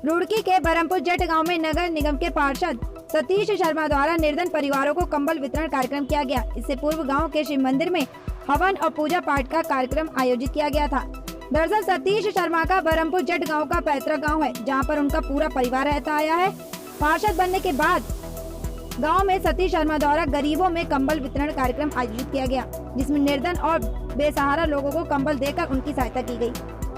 रुड़की के बरमपुर जट गांव में नगर निगम के पार्षद सतीश शर्मा द्वारा निर्धन परिवारों को कंबल वितरण कार्यक्रम किया गया। इससे पूर्व गांव के शिव मंदिर में हवन और पूजा पाठ का कार्यक्रम आयोजित किया गया था। दरअसल सतीश शर्मा का बरमपुर जट गांव का पैतृक गांव है, जहां पर उनका पूरा परिवार रहता आया है। पार्षद बनने के बाद गांव में सतीश शर्मा द्वारा गरीबों में कंबल वितरण कार्यक्रम आयोजित किया गया, जिसमें निर्धन और बेसहारा लोगों को कंबल देकर उनकी सहायता की गई।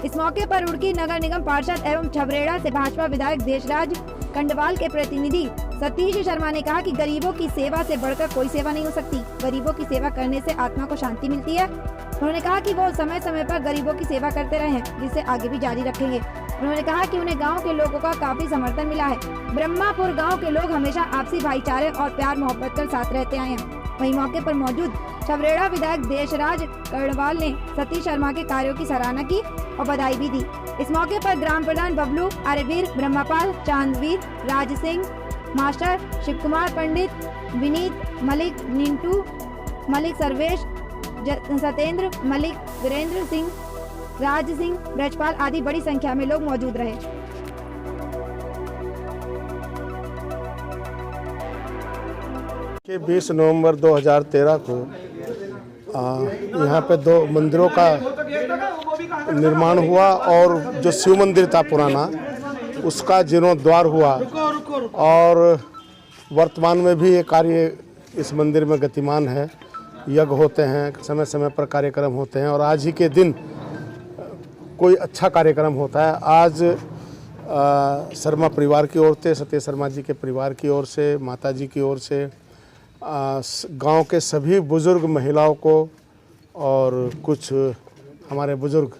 इस मौके पर रुड़की नगर निगम पार्षद एवं छबरेड़ा से भाजपा विधायक देशराज कंडवाल के प्रतिनिधि सतीश शर्मा ने कहा कि गरीबों की सेवा से बढ़कर कोई सेवा नहीं हो सकती। गरीबों की सेवा करने से आत्मा को शांति मिलती है। उन्होंने कहा कि वो समय समय पर गरीबों की सेवा करते रहे हैं, जिसे आगे भी जारी रखेंगे। उन्होंने कहा कि उन्हें गांव के लोगों का काफी समर्थन मिला है। ब्रह्मापुर गांव के लोग हमेशा आपसी भाईचारे और प्यार मोहब्बत के साथ रहते आए हैं। वहीं मौके पर मौजूद छबरेड़ा विधायक देशराज कर्णवाल ने सतीश शर्मा के कार्यों की सराहना की और बधाई भी दी। इस मौके पर ग्राम प्रधान बबलू, आर्यवीर, ब्रह्मपाल, चांदवीर, राज सिंह, मास्टर शिव कुमार पंडित, विनीत मलिक, निंटू मलिक, सर्वेश, सतेंद्र मलिक, वीरेंद्र सिंह, राज सिंह, ब्रजपाल आदि बड़ी संख्या में लोग मौजूद रहे। 20 नवंबर 2013 को यहाँ पे 2 मंदिरों का निर्माण हुआ और जो शिव मंदिर था पुराना, उसका जीर्णोद्धार हुआ और वर्तमान में भी ये कार्य इस मंदिर में गतिमान है। यज्ञ होते हैं, समय समय पर कार्यक्रम होते हैं और आज ही के दिन कोई अच्छा कार्यक्रम होता है। आज शर्मा परिवार की ओर से, सतीश शर्मा जी के परिवार की ओर से, माता जी की ओर से गांव के सभी बुजुर्ग महिलाओं को और कुछ हमारे बुजुर्ग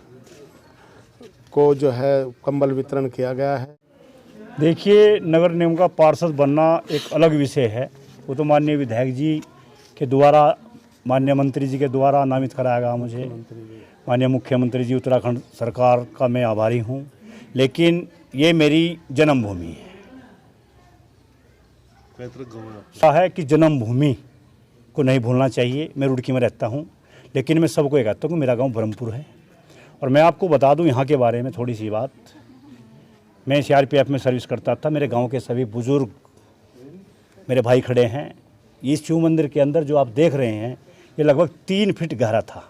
को जो है कंबल वितरण किया गया है। देखिए, नगर निगम का पार्षद बनना एक अलग विषय है। वो तो माननीय विधायक जी के द्वारा, माननीय मंत्री जी के द्वारा नामित कराया गया मुझे। माननीय मुख्यमंत्री जी उत्तराखंड सरकार का मैं आभारी हूँ। लेकिन ये मेरी जन्मभूमि है। ऐसा है कि जन्मभूमि को नहीं भूलना चाहिए। मैं रुड़की में रहता हूँ, लेकिन मैं सबको ये कहता हूँ कि मेरा गांव बरमपुर है। और मैं आपको बता दूँ यहाँ के बारे में थोड़ी सी बात। मैं CRPF में सर्विस करता था। मेरे गांव के सभी बुजुर्ग मेरे भाई खड़े हैं। इस शिव मंदिर के अंदर जो आप देख रहे हैं, ये लगभग 3 फीट गहरा था।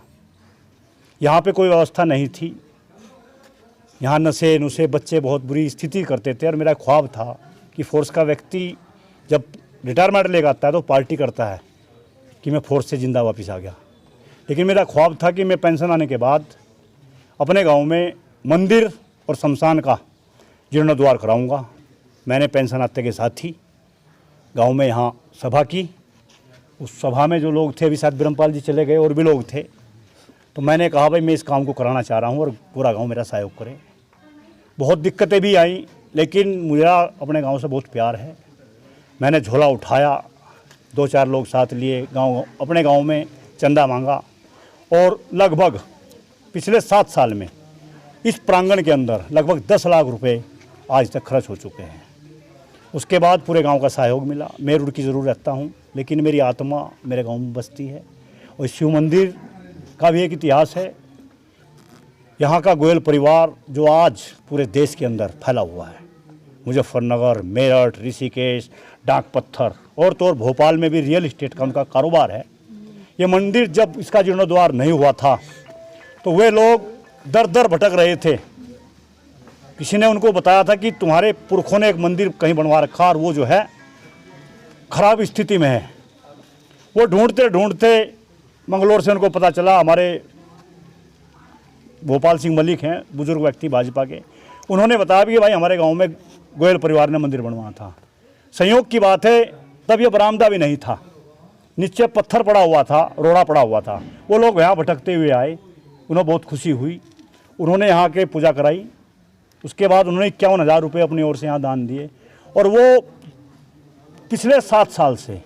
यहाँ पे कोई व्यवस्था नहीं थी। यहाँ नशे नुशे बच्चे बहुत बुरी स्थिति करते थे। और मेरा ख्वाब था कि फोर्स का व्यक्ति जब रिटायरमेंट लेकर आता है तो पार्टी करता है कि मैं फोर्स से ज़िंदा वापस आ गया। लेकिन मेरा ख्वाब था कि मैं पेंशन आने के बाद अपने गांव में मंदिर और शमशान का जीर्णोद्धार कराऊंगा। मैंने पेंशन आते के साथ ही गांव में यहाँ सभा की। उस सभा में जो लोग थे, अभी शायद ब्रह्मपाल जी चले गए और भी लोग थे, तो मैंने कहा भाई मैं इस काम को कराना चाह रहा हूँ और पूरा गांव मेरा सहयोग करे। बहुत दिक्कतें भी आई, लेकिन मुझे अपने गांव से बहुत प्यार है। मैंने झोला उठाया, 2-4 लोग साथ लिए, अपने गांव में चंदा मांगा और लगभग पिछले 7 साल में इस प्रांगण के अंदर लगभग 10 लाख रुपए आज तक खर्च हो चुके हैं। उसके बाद पूरे गांव का सहयोग मिला। मैं रुड़की ज़रूर रहता हूं, लेकिन मेरी आत्मा मेरे गांव में बसती है। और शिव मंदिर का भी एक इतिहास है। यहाँ का गोयल परिवार जो आज पूरे देश के अंदर फैला हुआ है, मुजफ्फरनगर, मेरठ, ऋषिकेश, डाक पत्थर और तो और भोपाल में भी रियल इस्टेट का उनका कारोबार है। ये मंदिर जब इसका जीर्णोद्धार नहीं हुआ था तो वे लोग दर दर भटक रहे थे। किसी ने उनको बताया था कि तुम्हारे पुरखों ने एक मंदिर कहीं बनवा रखा और वो जो है खराब स्थिति में है। वो ढूंढते ढूंढते मंगलौर से उनको पता चला, हमारे भोपाल सिंह मलिक हैं, बुजुर्ग व्यक्ति भाजपा के, उन्होंने बताया कि भाई हमारे गांव में गोयल परिवार ने मंदिर बनवाया था। संयोग की बात है, तब ये बरामदा भी नहीं था, नीचे पत्थर पड़ा हुआ था, रोड़ा पड़ा हुआ था। वो लोग यहाँ भटकते हुए आए, उन्हें बहुत खुशी हुई, उन्होंने यहाँ के पूजा कराई। उसके बाद उन्होंने 51,000 रुपये अपनी ओर से यहाँ दान दिए। और वो पिछले 7 साल से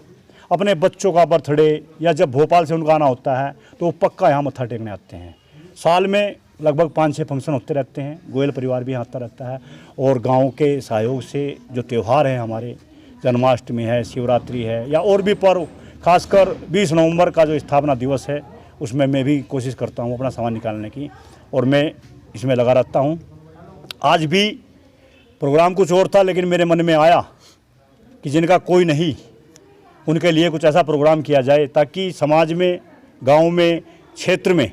अपने बच्चों का बर्थडे या जब भोपाल से उनका आना होता है तो वो पक्का यहाँ मत्था टेकने आते हैं। साल में लगभग 5-6 फंक्शन होते रहते हैं। गोयल परिवार भी यहाँ आता रहता है। और गांव के सहयोग से जो त्यौहार हैं हमारे, जन्माष्टमी है, शिवरात्रि है या और भी पर्व, खासकर 20 नवंबर का जो स्थापना दिवस है, उसमें मैं भी कोशिश करता हूँ अपना सामान निकालने की और मैं इसमें लगा रहता हूँ। आज भी प्रोग्राम कुछ और था, लेकिन मेरे मन में आया कि जिनका कोई नहीं उनके लिए कुछ ऐसा प्रोग्राम किया जाए ताकि समाज में, गांव में, क्षेत्र में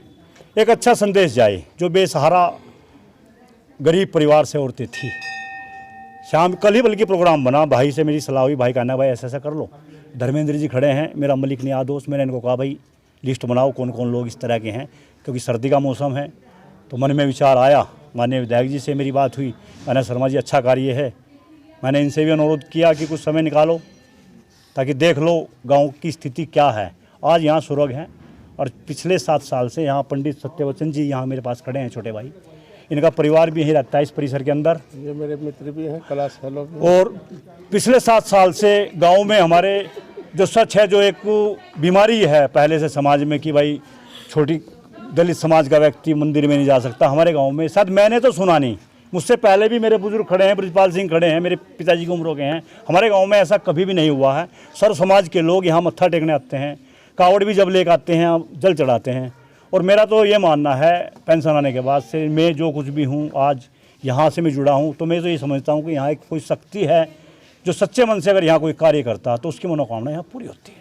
एक अच्छा संदेश जाए। जो बेसहारा गरीब परिवार से औरतें थी, शाम कल ही बल्कि प्रोग्राम बना, भाई से मेरी सलाह हुई, भाई कहना भाई ऐसा ऐसा कर लो। धर्मेंद्र जी खड़े हैं, मेरा मलिक नियाज दोस्त, मैंने इनको कहा भाई लिस्ट बनाओ कौन कौन लोग इस तरह के हैं, क्योंकि सर्दी का मौसम है। तो मन में विचार आया, माननीय विधायक जी से मेरी बात हुई, कहना शर्मा जी अच्छा कार्य है। मैंने इनसे भी अनुरोध किया कि कुछ समय निकालो ताकि देख लो गांव की स्थिति क्या है। आज यहाँ सुरग हैं और पिछले 7 साल से यहाँ पंडित सत्यवचन जी यहाँ मेरे पास खड़े हैं, छोटे भाई, इनका परिवार भी यहीं रहता है इस परिसर के अंदर। ये मेरे मित्र भी हैं, क्लास फेलो भी। और पिछले 7 साल से गांव में हमारे जो सच है, जो एक बीमारी है पहले से समाज में कि भाई छोटी दलित समाज का व्यक्ति मंदिर में नहीं जा सकता, हमारे गांव में शायद मैंने तो सुना नहीं, मुझसे पहले भी मेरे बुजुर्ग खड़े हैं, ब्रजपाल सिंह खड़े हैं, मेरे पिताजी की उम्र के हैं, हमारे गांव में ऐसा कभी भी नहीं हुआ है। सर्व समाज के लोग यहाँ मत्था टेकने आते हैं, कावड़ भी जब लेकर आते हैं, जल चढ़ाते हैं। और मेरा तो ये मानना है, पेंशन आने के बाद से मैं जो कुछ भी हूँ, आज यहाँ से मैं जुड़ा हूँ, तो मैं तो ये समझता हूँ कि यहाँ एक कोई शक्ति है जो सच्चे मन से अगर यहाँ कोई कार्य करता तो उसकी मनोकामना यहाँ पूरी होती है।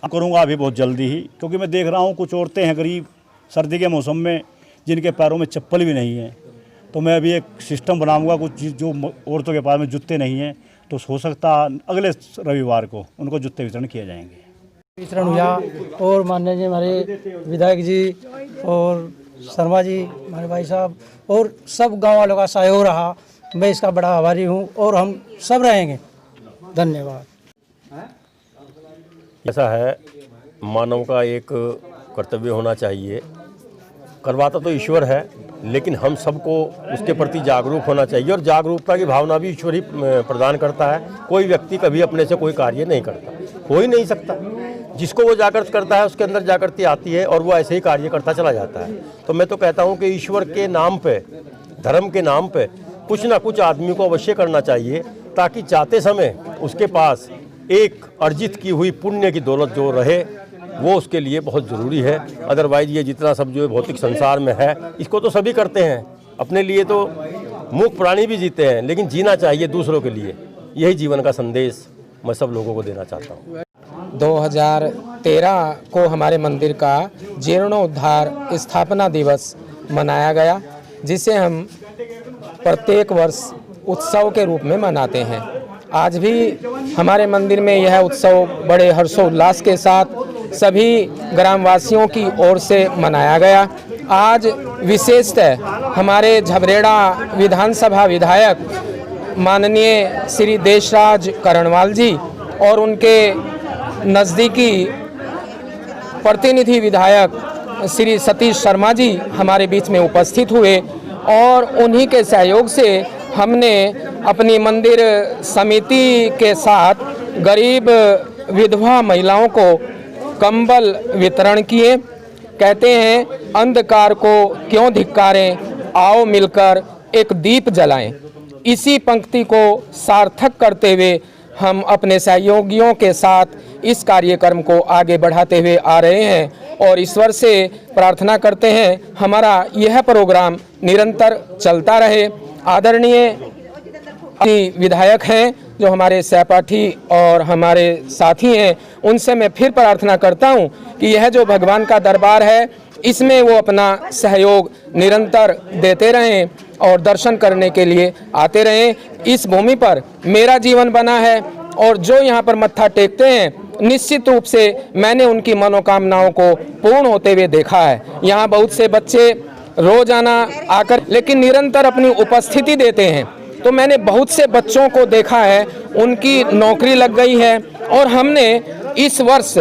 करूँगा अभी बहुत जल्दी ही, क्योंकि मैं देख रहा हूँ कुछ औरतें हैं गरीब, सर्दी के मौसम में, जिनके पैरों में चप्पल भी नहीं है। तो मैं अभी एक सिस्टम बनाऊँगा, कुछ जो औरतों के पास में जूते नहीं हैं, तो हो सकता अगले रविवार को उनको जूते वितरण किए जाएंगे। वितरण हुआ और माननीय जी हमारे विधायक जी और शर्मा जी हमारे भाई साहब और सब गांव वालों का सहयोग रहा, मैं इसका बड़ा आभारी हूं और हम सब रहेंगे। धन्यवाद। ऐसा है, मानव का एक कर्तव्य होना चाहिए, करवाता तो ईश्वर है, लेकिन हम सबको उसके प्रति जागरूक होना चाहिए और जागरूकता की भावना भी ईश्वर ही प्रदान करता है। कोई व्यक्ति कभी अपने से कोई कार्य नहीं करता, हो ही नहीं सकता। जिसको वो जागृत करता है उसके अंदर जागृति आती है और वो ऐसे ही कार्य करता चला जाता है। तो मैं तो कहता हूँ कि ईश्वर के नाम पे, धर्म के नाम पे कुछ ना कुछ आदमी को अवश्य करना चाहिए, ताकि जाते समय उसके पास एक अर्जित की हुई पुण्य की दौलत जो रहे, वो उसके लिए बहुत ज़रूरी है। अदरवाइज ये जितना सब जो भौतिक संसार में है, इसको तो सभी करते हैं, अपने लिए तो मूक प्राणी भी जीते हैं, लेकिन जीना चाहिए दूसरों के लिए। यही जीवन का संदेश मैं सब लोगों को देना चाहता हूँ। 2013 को हमारे मंदिर का जीर्णोद्धार स्थापना दिवस मनाया गया, जिसे हम प्रत्येक वर्ष उत्सव के रूप में मनाते हैं। आज भी हमारे मंदिर में यह उत्सव बड़े हर्षोल्लास के साथ सभी ग्रामवासियों की ओर से मनाया गया। आज विशेषतः हमारे झबरेड़ा विधानसभा विधायक माननीय श्री देशराज करणवाल जी और उनके नज़दीकी प्रतिनिधि विधायक श्री सतीश शर्मा जी हमारे बीच में उपस्थित हुए और उन्हीं के सहयोग से हमने अपनी मंदिर समिति के साथ गरीब विधवा महिलाओं को कंबल वितरण किए। कहते हैं अंधकार को क्यों धिक्कारें, आओ मिलकर एक दीप जलाएं। इसी पंक्ति को सार्थक करते हुए हम अपने सहयोगियों के साथ इस कार्यक्रम को आगे बढ़ाते हुए आ रहे हैं और ईश्वर से प्रार्थना करते हैं हमारा यह प्रोग्राम निरंतर चलता रहे। आदरणीय विधायक हैं जो हमारे सहपाठी और हमारे साथी हैं, उनसे मैं फिर प्रार्थना करता हूं कि यह जो भगवान का दरबार है, इसमें वो अपना सहयोग निरंतर देते रहें और दर्शन करने के लिए आते रहें। इस भूमि पर मेरा जीवन बना है और जो यहाँ पर मत्था टेकते हैं, निश्चित रूप से मैंने उनकी मनोकामनाओं को पूर्ण होते हुए देखा है। यहाँ बहुत से बच्चे रोजाना आकर लेकिन निरंतर अपनी उपस्थिति देते हैं, तो मैंने बहुत से बच्चों को देखा है, उनकी नौकरी लग गई है और हमने इस वर्ष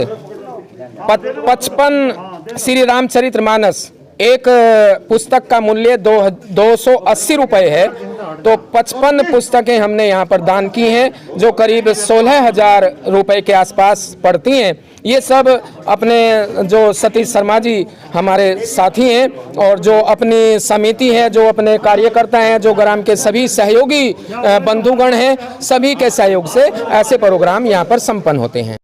55 श्री रामचरितमानस, एक पुस्तक का मूल्य 280 रुपये है, तो 55 पुस्तकें हमने यहाँ पर दान की हैं, जो करीब 16,000 रुपये के आसपास पड़ती हैं। ये सब अपने जो सतीश शर्मा जी हमारे साथी हैं और जो अपनी समिति है, जो अपने कार्यकर्ता हैं, जो ग्राम के सभी सहयोगी बंधुगण हैं, सभी के सहयोग से ऐसे प्रोग्राम यहाँ पर संपन्न होते हैं।